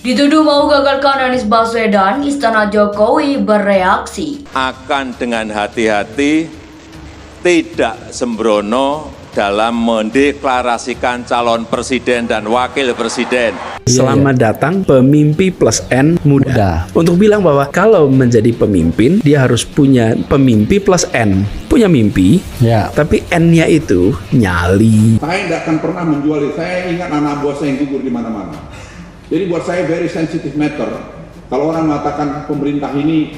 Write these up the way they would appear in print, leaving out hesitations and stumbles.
Dituduh mau gagalkan Anies Baswedan, Istana Jokowi bereaksi. Akan dengan hati-hati, tidak sembrono dalam mendeklarasikan calon presiden dan wakil presiden. Selamat datang pemimpi plus N muda. Untuk bilang bahwa kalau menjadi pemimpin, dia harus punya pemimpi plus N. Punya mimpi, tapi N-nya itu nyali. Saya tidak akan pernah menjual. Saya ingat anak buah saya yang gugur di mana-mana. Jadi buat saya very sensitive matter. Kalau orang mengatakan pemerintah ini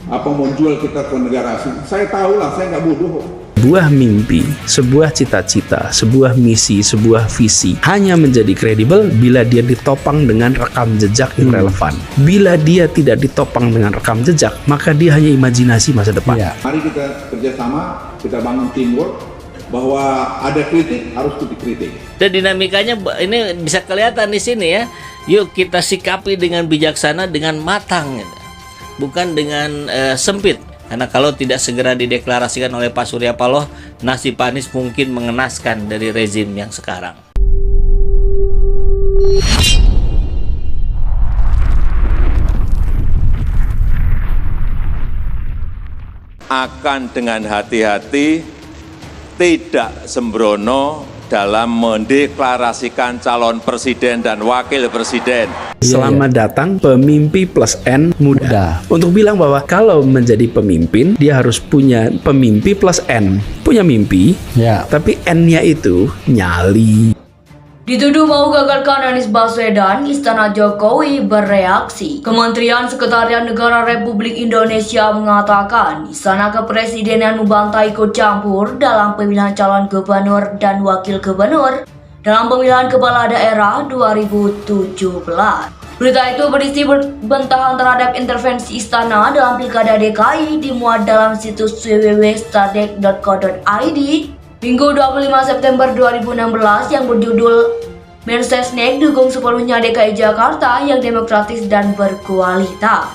mau jual kita ke negara asing, saya tahu lah, saya nggak bodoh. Sebuah mimpi, sebuah cita-cita, sebuah misi, sebuah visi hanya menjadi kredibel bila dia ditopang dengan rekam jejak yang relevan. Bila dia tidak ditopang dengan rekam jejak, maka dia hanya imajinasi masa depan. Mari kita kerjasama, kita bangun teamwork, bahwa ada kritik harus dikritik. Dan dinamikanya ini bisa kelihatan di sini ya. Yuk kita sikapi dengan bijaksana, dengan matang, gitu. Bukan dengan sempit. Karena kalau tidak segera dideklarasikan oleh Pak Surya Paloh, nasib Pak Anies mungkin mengenaskan dari rezim yang sekarang. Akan dengan hati-hati, tidak sembrono dalam mendeklarasikan calon presiden dan wakil presiden. Selamat datang pemimpi plus N muda. Untuk bilang bahwa kalau menjadi pemimpin, dia harus punya pemimpi plus N. Punya mimpi, tapi N-nya itu nyali. Dituduh mau gagalkan Anies Baswedan, Istana Jokowi bereaksi. Kementerian Sekretariat Negara Republik Indonesia mengatakan Istana Kepresidenan membantai ikut campur dalam pemilihan calon gubernur dan wakil gubernur dalam pemilihan kepala daerah 2017. Berita itu berisi bantahan terhadap intervensi Istana dalam Pilkada DKI dimuat dalam situs www.stadek.co.id Minggu 25 September 2016 yang berjudul Mensesnek dukung sepenuhnya DKI Jakarta yang demokratis dan berkualitas.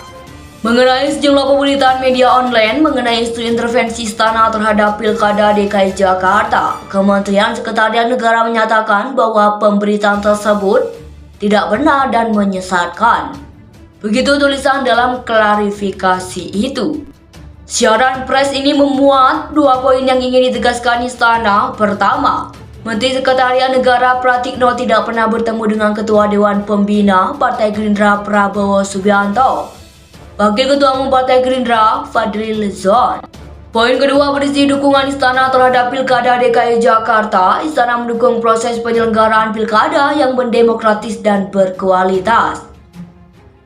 Mengenai sejumlah pemberitaan media online mengenai isu intervensi Istana terhadap Pilkada DKI Jakarta, Kementerian Sekretariat Negara menyatakan bahwa pemberitaan tersebut tidak benar dan menyesatkan. Begitu tulisan dalam klarifikasi itu. Siaran pers ini memuat dua poin yang ingin ditegaskan Istana. Pertama, Menteri Sekretariat Negara Pratikno tidak pernah bertemu dengan Ketua Dewan Pembina Partai Gerindra Prabowo Subianto, Wakil Ketua Umum Partai Gerindra Fadlil Zon. Poin kedua berisi dukungan Istana terhadap Pilkada DKI Jakarta. Istana mendukung proses penyelenggaraan Pilkada yang berdemokratis dan berkualitas.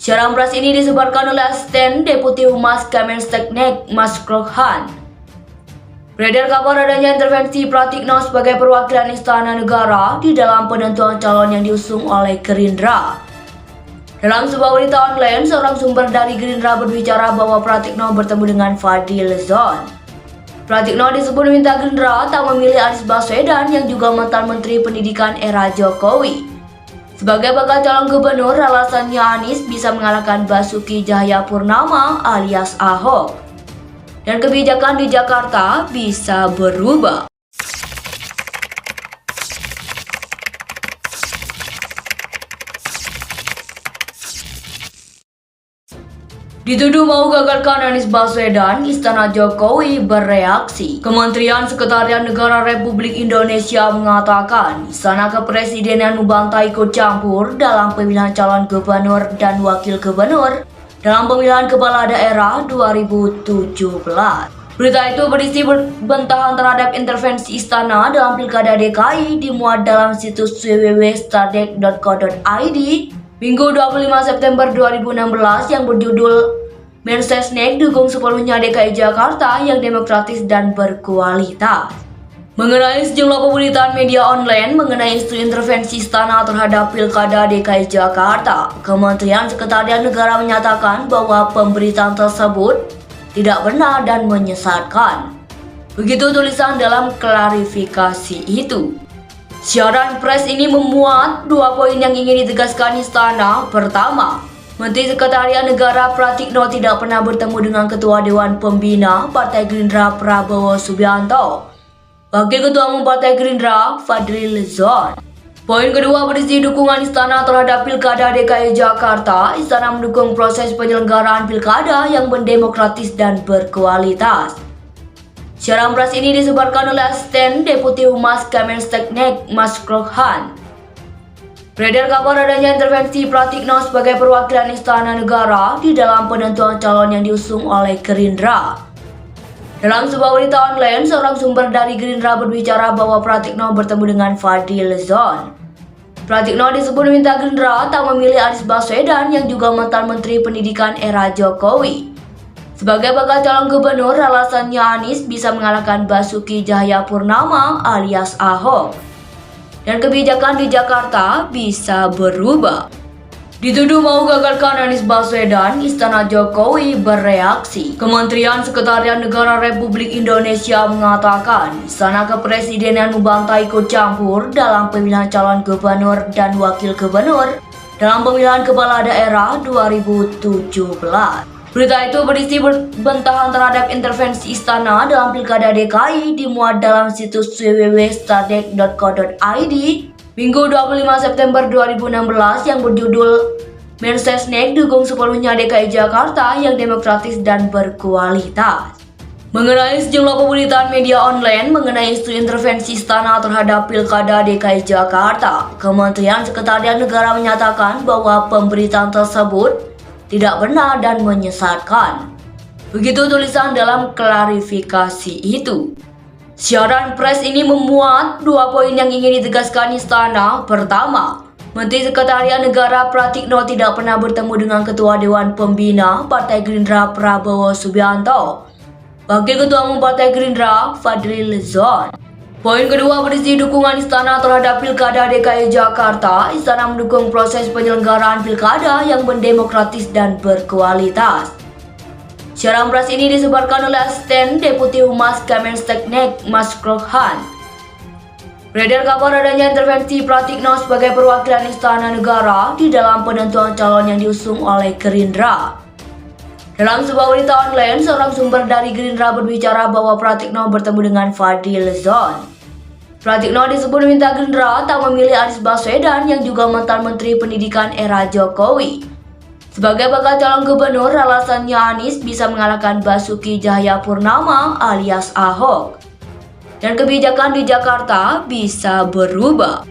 Siaran pers ini disebarkan oleh Asisten Deputi Humas Kemenseknek Mas Krokhan. Beredar kabar adanya intervensi Pratikno sebagai perwakilan Istana Negara di dalam penentuan calon yang diusung oleh Gerindra. Dalam sebuah berita online, seorang sumber dari Gerindra berbicara bahwa Pratikno bertemu dengan Fadlil Zon. Pratikno disebut meminta Gerindra tak memilih Anies Baswedan yang juga mantan Menteri Pendidikan era Jokowi sebagai bakal calon gubernur. Alasannya Anies bisa mengalahkan Basuki Cahayapurnama alias Ahok dan kebijakan di Jakarta bisa berubah. Dituduh mau gagalkan Anies Baswedan, Istana Jokowi bereaksi. Kementerian Sekretariat Negara Republik Indonesia mengatakan Istana Kepresidenan membantai ikut campur dalam pemilihan calon gubernur dan wakil gubernur dalam pemilihan kepala daerah 2017. Berita itu berisi bantahan terhadap intervensi Istana dalam Pilkada DKI dimuat dalam situs www.stadek.co.id Minggu 25 September 2016 yang berjudul Mensesnek dukung sepenuhnya DKI Jakarta yang demokratis dan berkualitas. Mengenai sejumlah pemberitaan media online mengenai isu intervensi Istana terhadap Pilkada DKI Jakarta, Kementerian Sekretariat Negara menyatakan bahwa pemberitaan tersebut tidak benar dan menyesatkan. Begitu tulisan dalam klarifikasi itu. Siaran pers ini memuat dua poin yang ingin ditegaskan Istana. Pertama, Menteri Sekretariat Negara Pratikno tidak pernah bertemu dengan Ketua Dewan Pembina Partai Gerindra Prabowo Subianto, Wakil Ketua Umum Partai Gerindra Fadlil Zon. Poin kedua berisi dukungan Istana terhadap Pilkada DKI Jakarta. Istana mendukung proses penyelenggaraan Pilkada yang berdemokratis dan berkualitas. Siaran pers ini disebarkan oleh Asisten Deputi Humas Kemenristek Mas Krokhan. Beredar kabar adanya intervensi Pratikno sebagai perwakilan Istana Negara di dalam penentuan calon yang diusung oleh Gerindra. Dalam sebuah berita online, seorang sumber dari Gerindra berbicara bahwa Pratikno bertemu dengan Fadil Zon. Pratikno disebut meminta Gerindra tak memilih Anies Baswedan yang juga mantan Menteri Pendidikan era Jokowi. Sebagai bakal calon gubernur, alasannya Anies bisa mengalahkan Basuki Cahayapurnama alias Ahok. Dan kebijakan di Jakarta bisa berubah. Dituduh mau gagalkan Anies Baswedan, Istana Jokowi bereaksi. Kementerian Sekretariat Negara Republik Indonesia mengatakan Istana Kepresidenan membantah ikut campur dalam pemilihan calon gubernur dan wakil gubernur dalam pemilihan kepala daerah 2017. Berita itu berisi bantahan terhadap intervensi Istana dalam Pilkada DKI dimuat dalam situs www.stadek.co.id Minggu 25 September 2016 yang berjudul Mensesnek dukung sepenuhnya DKI Jakarta yang demokratis dan berkualitas. Mengenai sejumlah pemberitaan media online mengenai isu intervensi Istana terhadap Pilkada DKI Jakarta, Kementerian Sekretariat Negara menyatakan bahwa pemberitaan tersebut tidak benar dan menyesatkan. Begitu tulisan dalam klarifikasi itu. Siaran pers ini memuat 2 poin yang ingin ditegaskan Istana. Pertama, Menteri Sekretariat Negara Pratikno tidak pernah bertemu dengan Ketua Dewan Pembina Partai Gerindra Prabowo Subianto, Wakil Ketua Umum Partai Gerindra Fadil Zon. Poin kedua berisi dukungan Istana terhadap Pilkada DKI Jakarta. Istana mendukung proses penyelenggaraan Pilkada yang berdemokratis dan berkualitas. Siaran pers ini disebarkan oleh Asisten Deputi Humas Kemenristek Mas Krokhan. Beredar kabar adanya intervensi Pratikno sebagai perwakilan Istana Negara di dalam penentuan calon yang diusung oleh Gerindra. Dalam sebuah berita online, seorang sumber dari Gerindra berbicara bahwa Pratikno bertemu dengan Fadil Zon. Pratikno disebut meminta Gerindra tak memilih Anies Baswedan yang juga mantan Menteri Pendidikan era Jokowi. Sebagai bakal calon gubernur, alasannya Anies bisa mengalahkan Basuki Cahayapurnama alias Ahok. Dan kebijakan di Jakarta bisa berubah.